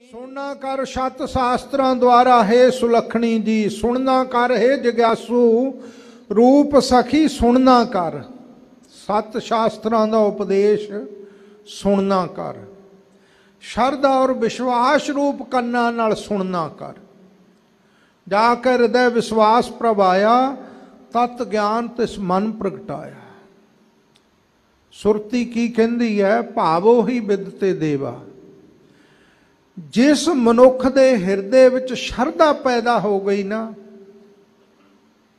सुनना कर सत शास्त्रां द्वारा है सुलखणी जी, सुनना कर है जिग्यासू रूप सखी सुनना कर। सत शास्त्रां दा उपदेश सुनना कर, शरदा और विश्वास रूप कन्ना नाल सुनना कर। जाकर हृदय विश्वास प्रभाया, तत् ज्ञान तिस मन प्रगटाया। सुरती की कहती है, भावो ही विदते देवा। जिस मनुख दे हिरदे विच शरदा पैदा हो गई ना,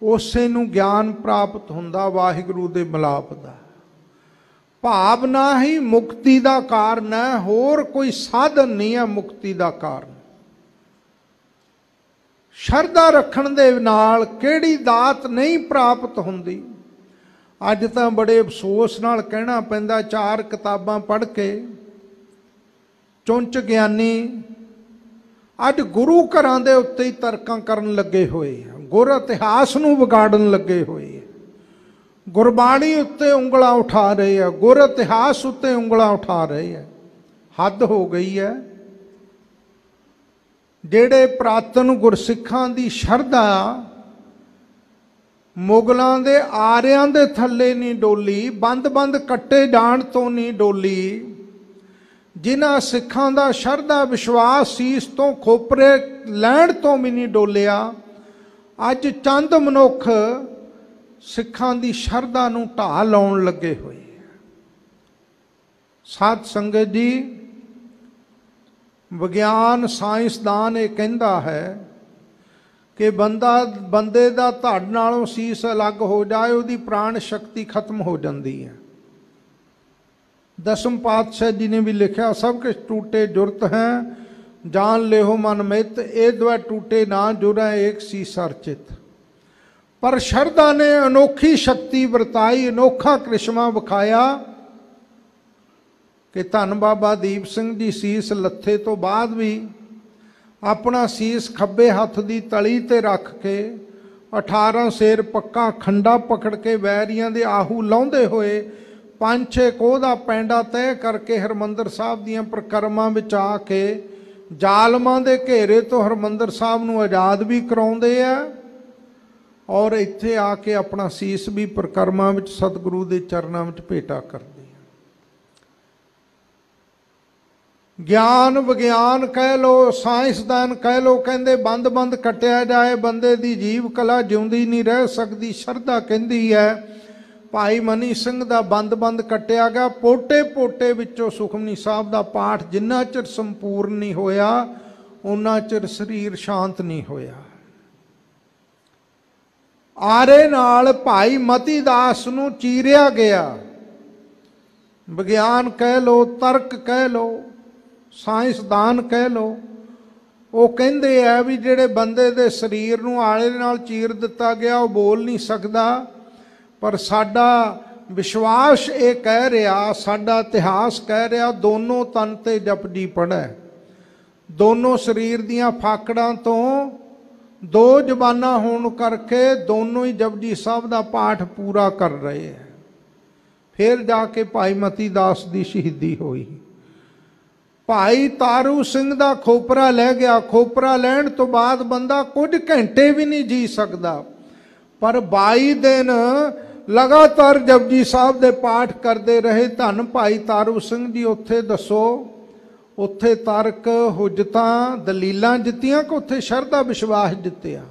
उसे नूं ज्ञान प्राप्त हुंदा वाहिगुरू दे मिलाप दा। भावना ही मुक्ति दा कारण है, होर कोई साधन नहीं है मुक्ति दा कारण। शरदा रखण दे नाल किहड़ी दात नहीं प्राप्त हुंदी। अज तां बड़े अफसोस नाल कहना पैंदा, चार किताबां पढ़ के चुंच ज्ञानी अज गुरु घरां दे उत्ते ही तर्कां करन लगे होए, गुर इतिहास नूं विगाड़न लगे होए, गुरबाणी उत्ते उंगलां उठा रहे हैं, गुर इतिहास उत्ते उंगलां उठा रहे हैं। हद हो गई है। जेड़े पुरातन गुरसिखां दी शरदा मुगलों दे आरियां दे थल्ले नहीं डोली, बंद बंद कट्टे जाण तो नहीं डोली, जिन्हां सिखां दा शरदा विश्वास सीस तो खोपरे लैण तो भी नहीं डोलिया, अज चंद मनुख सिखां दी शरदा नूं ढा लाउण लगे होए। साध संगत जी, विज्ञान साइंसदान ये कहता है कि बंदे दा धड़ नालों सीस अलग हो जाए, उहदी प्राण शक्ति खत्म हो जाती है। दसम पातशाह जी ने भी लिखा, सब कुछ टूटे जुरत हैं, जान लेहो मन मित, ए द्वै टूटे ना जुरै एक सी सरचित। पर शरदा ने अनोखी शक्ति वरताई, अनोखा करिश्मा विखाया कि धन बाबा दीप सिंह जी सीस लथे तो बाद भी अपना सीस खब्बे हथ की तली ते रख के 18 शेर पक्का खंडा पकड़ के वैरियां दे आहू लाउंदे होए 5-6 कोह दा पैंडा तय करके हरमंदर साहब दीयां प्रकरमां विच आके जालमां दे घेरे तो हरमंदर साहब नूं आज़ाद भी कराउंदे आ, और इत्थे आके अपना सीस भी प्रकरमां विच सतगुरु दे चरनां विच भेटा करदे। ज्ञान विज्ञान कह लो, साइंसदान कह लो, कहंदे बंद बंद कट्टिया जाए, बंदे दी जीव कला जिउंदी नहीं रह सकदी। शरदा कहंदी है, भाई मनी सिंह दा बंद बंद कट्टिया गया, पोटे पोटे विचों सुखमनी साहब दा पाठ जिन्ना चिर संपूर्ण नहीं होया, उन्ना चिर शरीर शांत नहीं होया। आरे नाल भाई मती दास नूं चीरिया गया। विज्ञान कह लो, तर्क कह लो, साइंसदान कह लो, वो कहंदे है भी जिहड़े बंदे दे शरीर नूं आले नाल चीर दिता गया, वो बोल नहीं सकदा। पर साडा विश्वास ये कह रहा, साडा इतिहास कह रहा, दोनों तन ते जपजी पढ़े, दोनों शरीर दियां फाकड़ां तो दो जबाना होने करके दोनों ही जपजी साहब दा पाठ पूरा कर रहे हैं। फिर जाके भाई मती दास की शहीदी हुई। भाई तारू सिंह दा खोपरा लै गया, खोपरा लैण तो बाद बंदा कुछ घंटे भी नहीं जी सकता, पर 22 दिन लगातार जपजी साहब दे पाठ करते रहे। धन भाई तारू सिंह जी, उत्थे दसो उत्थे तर्क हुजतां दलीलां जित्तियां कि उत्थे शरदा विश्वास जित्तिया।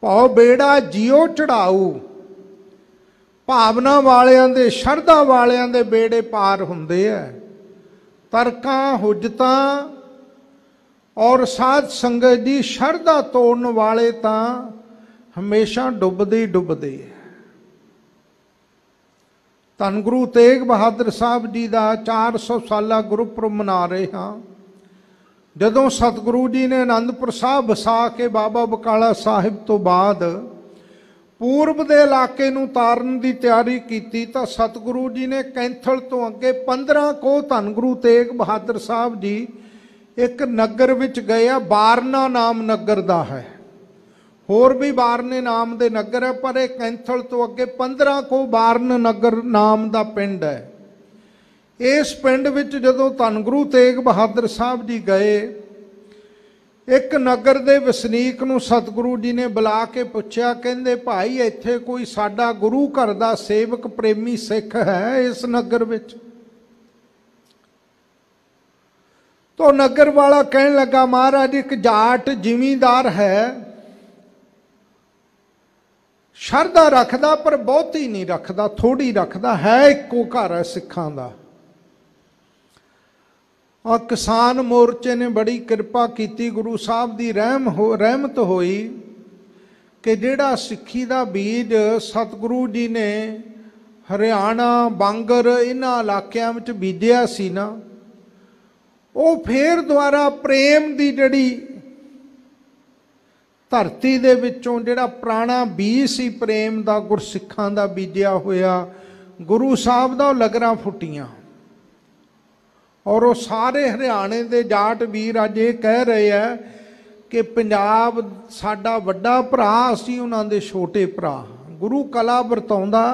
भाव बेड़ा जियो चढ़ाऊ, भावना वालियां दे शरदा वालियां दे बेड़े पार हुंदे है। तर्कां हुजतां और साध संगत जी, शरदा तोड़न वाले तां हमेशा डुबदे ही डुबदे है। धन गुरु तेग बहादुर साहब जी का 400 साला गुरुपुरब मना रहे हाँ। जदों सतगुरु जी ने आनंदपुर साहब वसा के बाबा बकाला साहिब तो बाद पूर्व के इलाके नूं तारन की तैयारी की, तो सतगुरु जी ने कैंथल तो अगे 15 को धन गुरु तेग बहादुर साहब जी एक नगर विच गए, बारना नाम नगर दा है, होर भी बारने नाम दे नगर है, पर एक कैंथल तो अगे 15 को बारन नगर नाम दा पिंड है। इस पिंड विच जदों धन गुरु तेग बहादुर साहब जी गए एक नगर दे वसनीक नूं सतगुरु जी ने बुला के पुछया, कहंदे भाई इत्थे कोई साडा गुरु घर दा सेवक प्रेमी सिख है इस नगर विच? तो नगर वाला कहन लगा, महाराज एक जाट जिमींदार है, शरधा रखदा पर बहुती नहीं रखदा, थोड़ी रखदा है, इक्को घर है सिखां दा। और किसान मोर्चे ने बड़ी कृपा की, गुरु साहब की रहमत होई कि जिहड़ा सिक्खी दा बीज सतगुरु जी ने हरियाणा बांगर इन्हां इलाकिਆਂ ਵਿੱਚ बीजिया सी ना, वो फिर दुबारा प्रेम की जड़ी धरती दे विचों जिहड़ा पुराना बीज सी प्रेम का गुरसिखां दा बीजिया होया, गुरु साहब दा लगरां फुटियां। और वो सारे हरियाणे दे जाट वीर अज ये कह रहे हैं कि पंजाब साडा वड्डा भरा, असीं उन्हां दे छोटे भरा। गुरु कला वरताउंदा,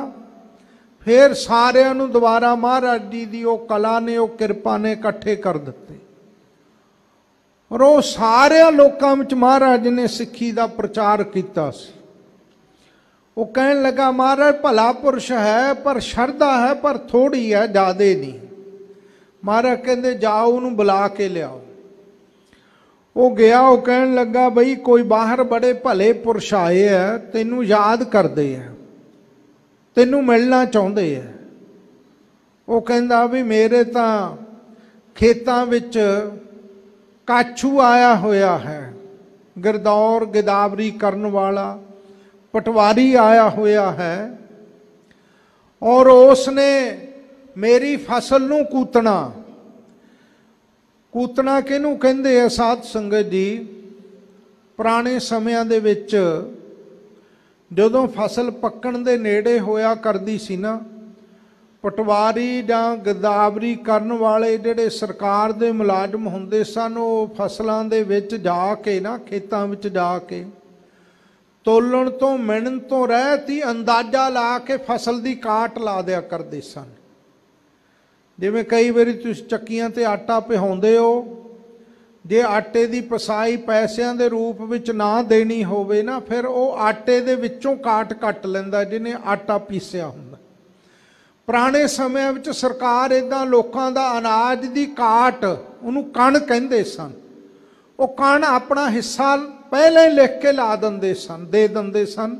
फिर सारिਆਂ ਨੂੰ ਦੁਬਾਰਾ महाराज जी की वो कला ने, वो किरपा ने इकट्ठे कर दिते। और वो सारे लोगों में महाराज ने सिक्खी का प्रचार किया। वो कहन लगा, महाराज भला पुरुष है पर शरधा है पर थोड़ी है, ज़्यादा नहीं। महाराज कहते जाओ उन्होंने बुला के लियाओ। वो गया, वो कहन लगा, बई कोई बाहर बड़े भले पुरुष आए है, तेनू याद करते हैं, तेनू मिलना चाहते हैं। वो कहता भी मेरे तो खेतों विच काछू आया होया है, गिरदौर गिदावरी करन वाला पटवारी आया होया है, और उसने मेरी फसल नूं कूतना। कूतना किहनूं कहंदे आ साध संगत जी? पुराने समयां दे विच जदों फसल पक्कण दे नेड़े होया करदी सी ना, पटवारी जां गिरदावरी करन वाले जिहड़े सरकार दे मुलाजम हुंदे सन, वो फसलां दे विच जा के ना, खेतां विच जा के तोलण तो मिणन तो रहत ही अंदाजा ला के फसल दी काट ला दिया करदे सन। जिवें कई वारी तुसीं चक्कियां ते आटा पिहाउंदे हो, जे आटे की पसाई पैसों के रूप में ना देनी होवे ना, फिर वो आटे दे विचों काट कट लैंदा जिन्हें आटा पीसिया हुंदा। पुराने समय में सरकार इदां लोकां दा अनाज की काट, उन्होंने कण कहंदे सन, वो कण अपना हिस्सा पहले ही लिख के ला दिंदे सन, दे दिंदे सन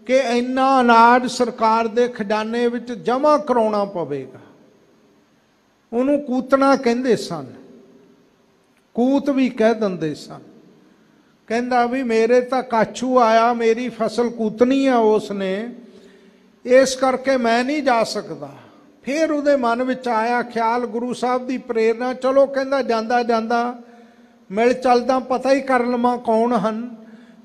कि इन्ना अनाज सरकार दे खजाने विच जमा कराउणा पवेगा। उन्होंने कूतना कहंदे सन, कूत भी कह दिंदे सन। कहंदा भी मेरे तो काछू आया, मेरी फसल कूतनी है उसने, इस करके मैं नहीं जा सकता। फिर उहदे मन विच आया ख्याल, गुरु साहब की प्रेरणा, चलो कहंदा जांदा जांदा मिल चलदा पता ही कर लवां कौन हन।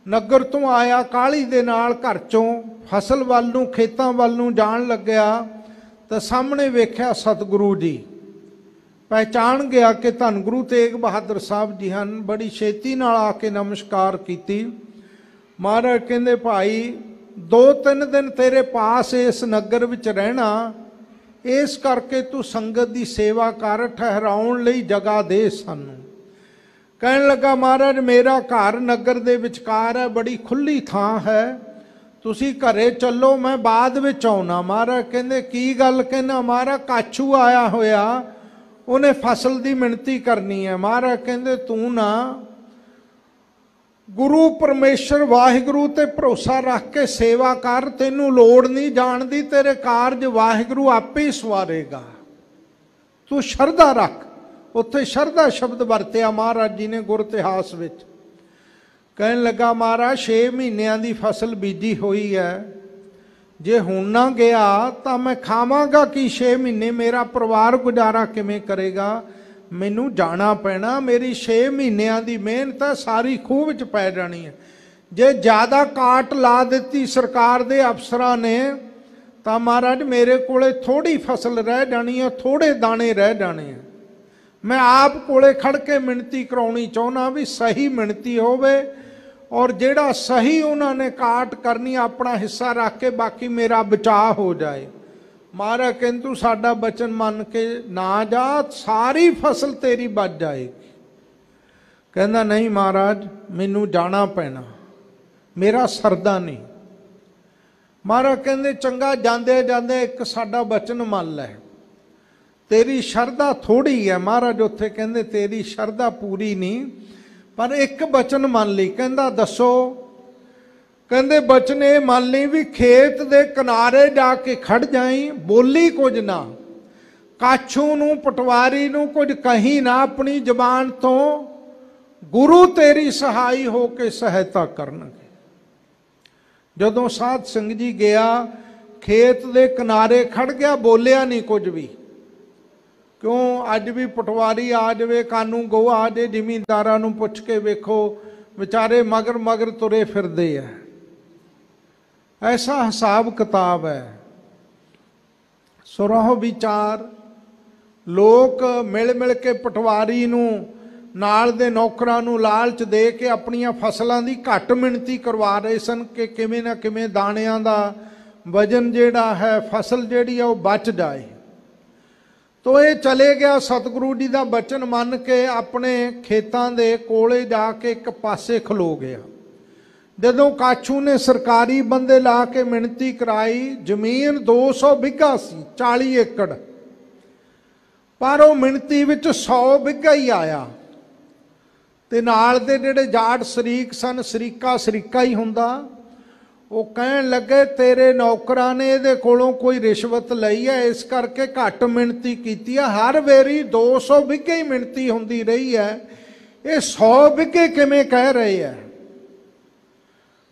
नगर तो आया काली दे नाल घर चों फसल वल नूं खेतां वल नूं जाण लग्या, तो सामने वेख्या सतगुरु जी। पहचान गया कि धन गुरु तेग बहादुर साहब जी हैं। बड़ी छेती नाल आके नमस्कार की। महाराज कहंदे भाई 2-3 दिन तेरे पास इस नगर विच रहना, इस करके तू संगत की सेवा कर, ठहराउण लई जगह दे सानू। कहन लगा महाराज मेरा घर नगर दे विचकार है, बड़ी खुली थां है, तुसी घरे चलो, मैं बाद विच आउणा। महाराज कहंदे की गल? कहना महाराज काछू आया होया, उन्हें फसल की मिणती करनी है। महाराज कहंदे तू ना गुरु परमेश्वर वाहिगुरु ते भरोसा रख के सेवा कर, तेनू लोड़ नहीं जाण दी, तेरे कारज वाहिगुरु आपे ही सवारेगा, तू शरधा रख। उत्थे शरधा शब्द वरतिया महाराज जी ने गुर इतिहास विच। कहन लगा महाराज 6 महीनों की फसल बीजी हुई है, जे हुण ना गया तो मैं खावांगा कि 6 महीने, मेरा परिवार गुजारा किवें करेगा? मैनू जाना पैना, मेरी 6 महीनों की मेहनत है सारी खूह विच पै जानी है। जे ज़्यादा काट ला दी सरकार दे अफसरां ने तो महाराज मेरे कोले थोड़ी फसल रह जानी है, थोड़े दाने रह जाने हैं। मैं आप कोले खड़ के मिणती कराउणी चाहुंदा भी सही मिणती होवे, और जेड़ा सही उन्होंने काट करनी अपना हिस्सा रख के बाकी मेरा बचाव हो जाए। महाराज कहंदे तू साडा बचन मन के ना जा, सारी फसल तेरी बच जाएगी। कहना नहीं महाराज मैनू जाना पैना, मेरा सरदा नहीं। महाराज कहते चंगा जांदे जांदे एक साडा बचन मान लै, तेरी शरदा थोड़ी है। महाराज उत्थे कहते तेरी शरदा पूरी नहीं, पर एक बचन मान ली। कहंदा दसो? कहते बचन ये मान ली भी खेत दे किनारे जाके खड़ जाई, बोली कुछ ना, काछू नूं पटवारी नूं कुछ कहीं ना, अपनी जबान तो गुरु तेरी सहाई हो के सहायता करनगे। जदों साध सिंह जी गया, खेत दे किनारे खड़ गया, बोलिया नहीं कुछ भी। क्यों अज भी पटवारी आ जाए, कानू गो आ जाए, जिमींदारां नूं पुछ के वेखो बेचारे मगर मगर तुरे फिरदे है। ऐसा हिसाब किताब है। सुरह विचार लोग मिल मिल के पटवारी नूं नाल दे नौकरां नूं लालच दे के अपनियां फसलां दी घट मिणती करवा रहे सन कि किवें ना किवें दाणियां दा वजन जिहड़ा है, फसल जिहड़ी है, वो बच जाए। तो ये चले गया सतगुरु जी का बचन मन के अपने खेतों के कोले जाके एक पासे खलो गया। जदों काछू ने सरकारी बंदे ला के मिणती कराई, जमीन 200 बिघा सी, 40 एकड़, पर वो मिणती विच 100 बिघा ही आया। ते नाल दे जिहड़े जाट शरीक सन, शरीका ही हुंदा, वो कहन लगे तेरे नौकरां ने इहदे कोलों कोई रिश्वत लई है, इस करके घट मिणती कीती है। हर वेरी 200 बिघे ही मिणती हुंदी रही है, ये 100 बिघे किवें कह रहे हैं?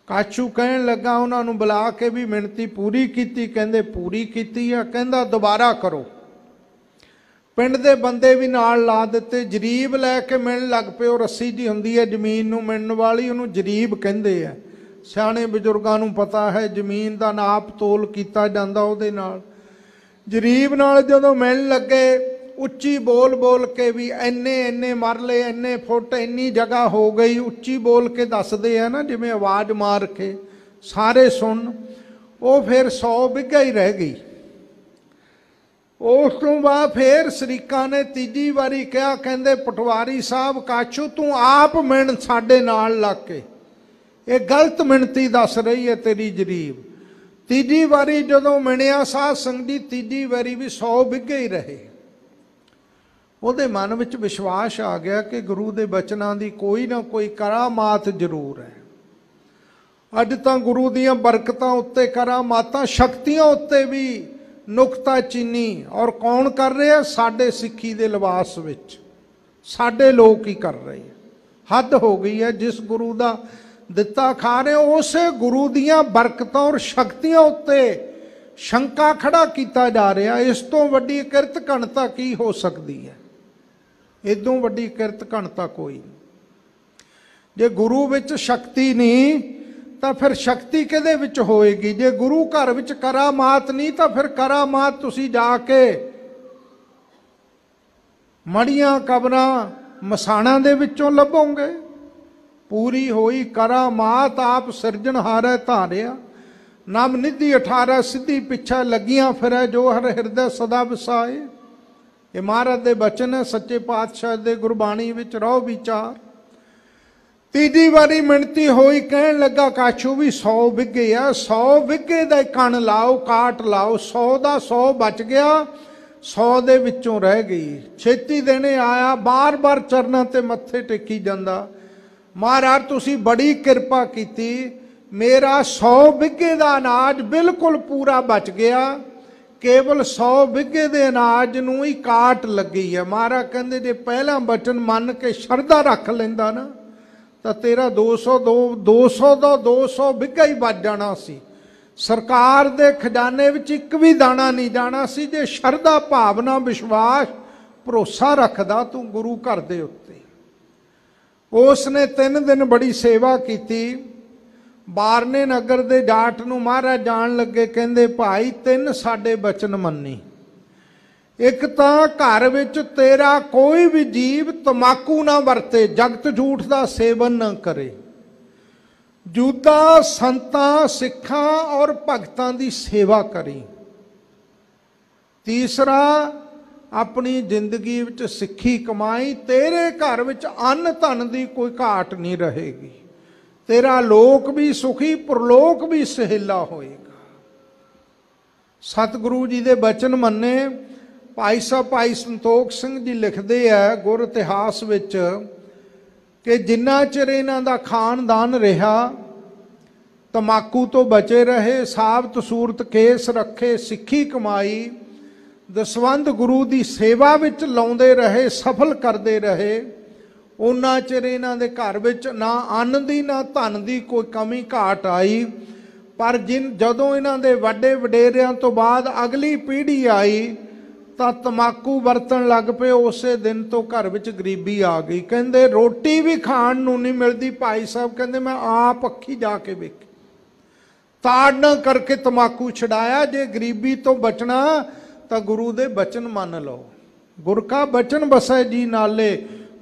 काछू कहन लगा उन्होंने बुला के भी मिणती पूरी कीती, कहंदे पूरी कीती है। कहंदा दोबारा करो। पिंड दे बंदे भी नाल ला दिते, जरीब लैके मिलण लग पे। वो रस्सी जी हुंदी है जमीन नूं मिलण वाली, उहनूं जरीब कहंदे आ। सियाणे बजुर्गां नूं पता है जमीन दा नाप तोल कीता जांदा उहदे नाल। जरीब नाल जदों मिलण लगे, उच्ची बोल बोल के भी इन्ने इन्ने मरले, इन्ने फुट, इन्नी जगह हो गई, उच्ची बोल के दसदे आ ना, जिवें आवाज़ मार के सारे सुन। वो फिर 100 बिघा ही रह गई। उस तो बाद फिर शरीका ने तीजी वारी कहा, कहंदे पटवारी साहब काछू तू आप मिण साडे नाल लग के, ये गलत मिणती दस रही है तेरी जरीब। तीजी वारी जदों मिणिया साध संग जी, तीजी वारी भी 100 बिघे ही रहे। ਉਹਦੇ मन ਵਿੱਚ विश्वास आ गया कि गुरु के बचनों की कोई ना कोई करामात जरूर है। अज तो गुरु दीयां बरकतां उत्ते करामातां, शक्तियां उत्ते भी नुकता चीनी। और कौन कर रहे हैं? साडे सिक्खी दे लिबास विच साडे लोग ही कर रहे हैं। हद हो गई है। जिस गुरु का दिता खा रहे हो, उस गुरु दीयां बरकतां और शक्तियां उत्ते शंका खड़ा किया जा रहा। इस तो वड्डी किरत घणता की हो सकती है? इदों वड्डी किरत घणता कोई नहीं। जे गुरु विच शक्ति नहीं तो फिर शक्ति किहदे विच होएगी? जे गुरु घर विच करामात नहीं तो फिर करामात तुसीं जाके मड़ियां कबरां मसाणा दे विचों लभोगे। पूरी होई करामात आप सिरजनहारै धारिया, नम निधि 18 सिद्धि पिछा लगियां फिरै, जो हर हिरदे सदा वसाए। ये महाराज दे बचन है, सच्चे पातशाह दे गुरबाणी विच रहो विचार। तीजी वारी मिणती होई, कहन लगा काछू भी 100 बिघे है, 100 बिघे दा कण लाओ, काट लाओ। 100 दा 100 बच गया, 100 दे विचों रह गई। छेती देने आया, बार बार चरनां ते मत्थे टेकी जांदा, महाराज तुसीं बड़ी किरपा कीती, मेरा 100 बिघे दा अनाज बिल्कुल पूरा बच गया, केवल 100 बिघे दे अनाज नूं ही काट लगी है। महाराज कहंदे जे पहला बचन मन के शरधा रख लैंदा ना तो तेरा 200 बिघा ही बच जाना सी। सरकार दे खजाने विच एक भी दाना नहीं जाना सी, जे शरधा भावना विश्वास भरोसा रखदा तू गुरु घर दे उत्ते। उसने 3 दिन बड़ी सेवा की। बारने नगर दे जाट नूं महाराज जान लगे, कहंदे भाई 3 साडे बचन मन्नी। एक तां घर विच तेरा कोई भी जीव तमाकू ना वरते, जगत झूठ का सेवन ना करे, जूदा संतां सिखां और भगतां दी सेवा करी। तीसरा अपनी जिंदगी विच सिक्खी कमाई, तेरे घर विच अन्न धन की कोई घाट नहीं रहेगी। तेरा लोक भी सुखी, परलोक भी सुहेला होएगा। सतगुरु जी दे बचन मन्ने। भाई साहब भाई संतोख सिंह जी लिखते हैं गुर इतिहास विच कि जिन्ना चिर इन्हां दा खानदान रहा, तमाकू तो बचे रहे, साबत सूरत केस रखे, सिक्खी कमाई, दसवंध गुरु की सेवा विच लाउंदे रहे, सफल करते रहे, उन्ना चिर इन्हां दे घर विच ना अन्न दी ना धन दी कोई कमी घाट आई। पर जदों इन्हां दे वड्डे वडेरियां तो बाद अगली पीढ़ी आई तो तमाकू वरतन लग पे। उस दिन तो घर विच गरीबी आ गई। कहंदे रोटी भी खाण नूं नहीं मिलती। भाई साहब कहंदे मैं आप अखी जाके वेखी, ताड़ना करके तमाकू छड़ाया। जे गरीबी तो बचना तो गुरु दे बचन मान लो। गुर का बचन बसै जी नाले,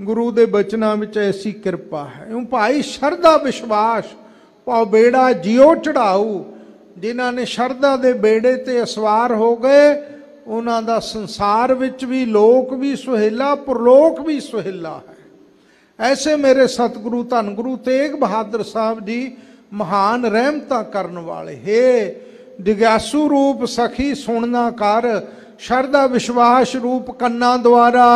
गुरु दे बचना विच ऐसी कृपा है। यूं भाई शरधा विश्वास भाव बेड़ा जियो चढ़ाऊ। जिन्हां ने शरधा दे बेड़े ते असवार हो गए, उन्हां दा संसार विच भी लोक भी सुहेला, परलोक भी सुहेला है। ऐसे मेरे सतगुरु धन गुरु तेग बहादुर साहब जी महान रहमता करन वाले। हे जिग्यासु रूप सखी सुनना कर, शरधा विश्वास रूप कन्ना द्वारा।